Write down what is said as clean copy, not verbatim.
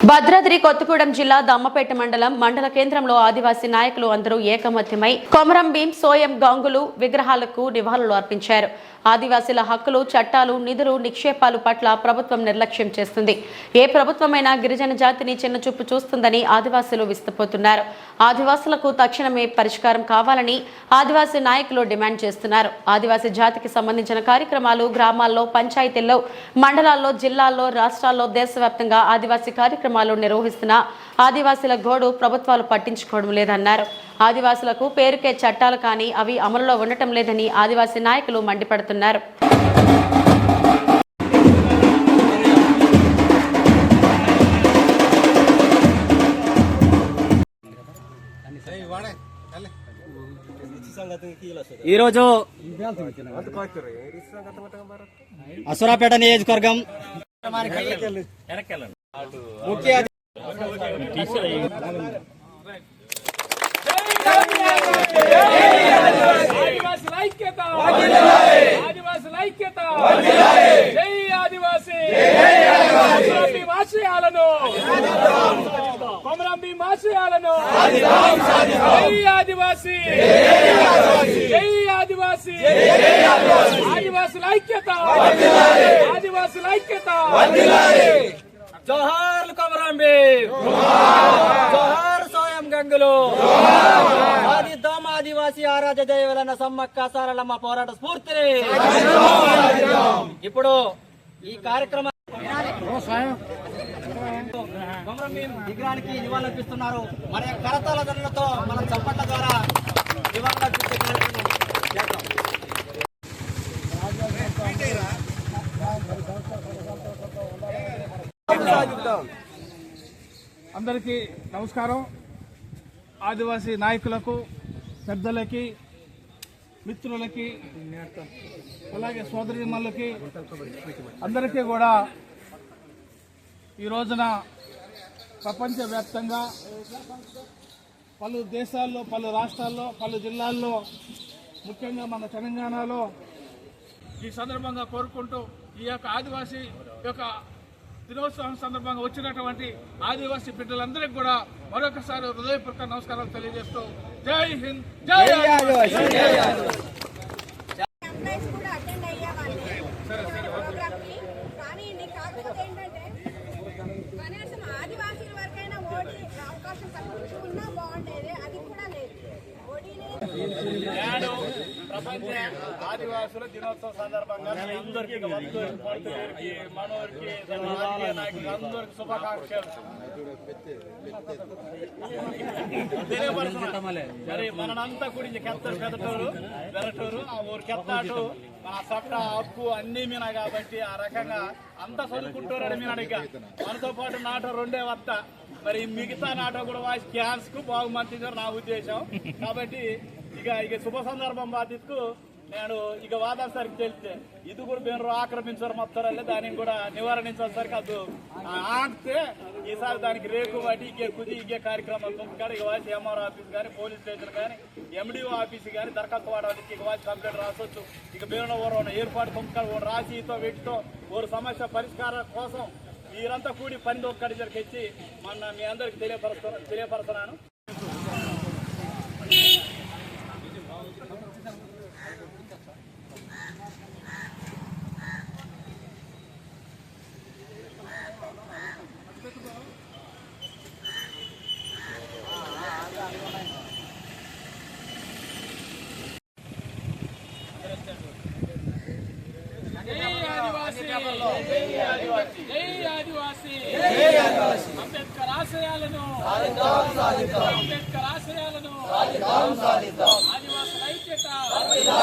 భద్రాద్రి కొత్తగూడెం జిల్లా దమ్మపేట మండల కేంద్రంలో ఆదివాసీ నాయకులు అందరూ ఏకమత్యమై కొమరం భీం సోయం గాంగులు విగ్రహాలకు నివాళులు అర్పించారు. ఆదివాసీల హక్కులు, చట్టాలు, నిధులు, నిక్షేపాలు పట్ల ప్రభుత్వం నిర్లక్ష్యం చేస్తుంది. ఏ ప్రభుత్వమైనా గిరిజన జాతిని చిన్నచూపు చూస్తుందని ఆదివాసీలు విస్తుపోతున్నారు. ఆదివాసులకు తక్షణమే పరిష్కారం కావాలని ఆదివాసీ నాయకులు డిమాండ్ చేస్తున్నారు. ఆదివాసీ జాతికి సంబంధించిన కార్యక్రమాలు గ్రామాల్లో, పంచాయతీల్లో, మండలాల్లో, జిల్లాల్లో, రాష్ట్రాల్లో, దేశవ్యాప్తంగా ఆదివాసీ కార్యక్రమాలు నిర్వహిస్తున్న ఆదివాసీల గోడు ప్రభుత్వాలు పట్టించుకోవడం లేదన్నారు. ఆదివాసులకు పేరుకే చట్టాలు కానీ అవి అమలులో ఉండటం లేదని ఆదివాసీ నాయకులు మండిపడుతున్నారు. ఈరోజు అసురాపేట నియోజకవర్గం ముఖ్య కొమరం భీం ఆశయాలను ఆదివాసీ ఆదివాసుల ఐక్యత జోహార్ కొమరం భీం, జోహార్ సోయం గంగులు, సాధిద్దాం ఆదివాసీ ఆరాధ్య దైవలన్న సమ్మక్క సారలమ్మ పోరాట స్ఫూర్తిని. ఇప్పుడు ఈ కార్యక్రమం కొమరం భీం విగ్రహానికి నివాళులర్పిస్తున్నారు. మన కరతాళ ధ్వనులతో, మన చప్పట్ల ద్వారా నివాళులర్పించే కార్యక్రమం చేద్దాం. అందరికీ నమస్కారం. ఆదివాసీ నాయకులకు, పెద్దలకి, మిత్రులకి, అలాగే సోదరీమణులకి అందరికీ కూడా ఈ రోజున ప్రపంచవ్యాప్తంగా పలు దేశాల్లో, పలు రాష్ట్రాల్లో, పలు జిల్లాల్లో, ముఖ్యంగా మన తెలంగాణలో ఈ సందర్భంగా కోరుకుంటూ ఈ యొక్క ఆదివాసీ యొక్క దినోత్సవం సందర్భంగా వచ్చినటువంటి ఆదివాసీ బిడ్డలందరికీ కూడా మరొకసారి హృదయపూర్వక నమస్కారాలు తెలియజేస్తూ జై హింద్, జై ఆదివాసీ. ప్రపంచ ఆదివాసుల దినోత్సవం సందర్భంగా అందరికీ మనోరికి అందరికి శుభాకాంక్షలు మరి మనంతా గురించి పెదటూరు ఆ ఊరు కెత్తాటు మన సట్ట హక్కు అన్ని మీన కాబట్టి ఆ రకంగా అంతా చదువుకుంటారని మీరు అడిగా. మనతో పాటు నాట రెండే వత్త, మరి మిగతా నాట కూడా వాయిస్ క్యాన్స్ కు బాగుమంది నా ఉద్దేశం. కాబట్టి ఇక శుభ సందర్భం బాధితుకు నేను ఇక వాదాసరికి తెలిస్తే ఇది కూడా మీరు ఆక్రమించారు మొత్తారల్లే దాన్ని కూడా నివారించేసరికి అది ఆగితే ఈసారి దానికి రేకు వాటి ఇగే కార్యక్రమాలు పంపుతారు. ఇక వాసి ఎంఆర్ ఆఫీస్ కానీ, పోలీస్ స్టేషన్ కానీ, ఎండిఓ ఆఫీస్ కానీ దరఖాస్తు వాడడానికి ఇక వాసి కంప్లైంట్ రాసొచ్చు. ఇక మీరు ఏర్పాటు పంపుతారు రాసితో వీటితో ఓరు సమస్య పరిష్కారం కోసం మీరంతా కూడి పని ఒక్కడి జరిగించి మొన్న మీ అందరికి తెలియపరుస్తున్నాను. అంబేద్కర్ ఆశయాలను ఆదివాసుల ఐక్యత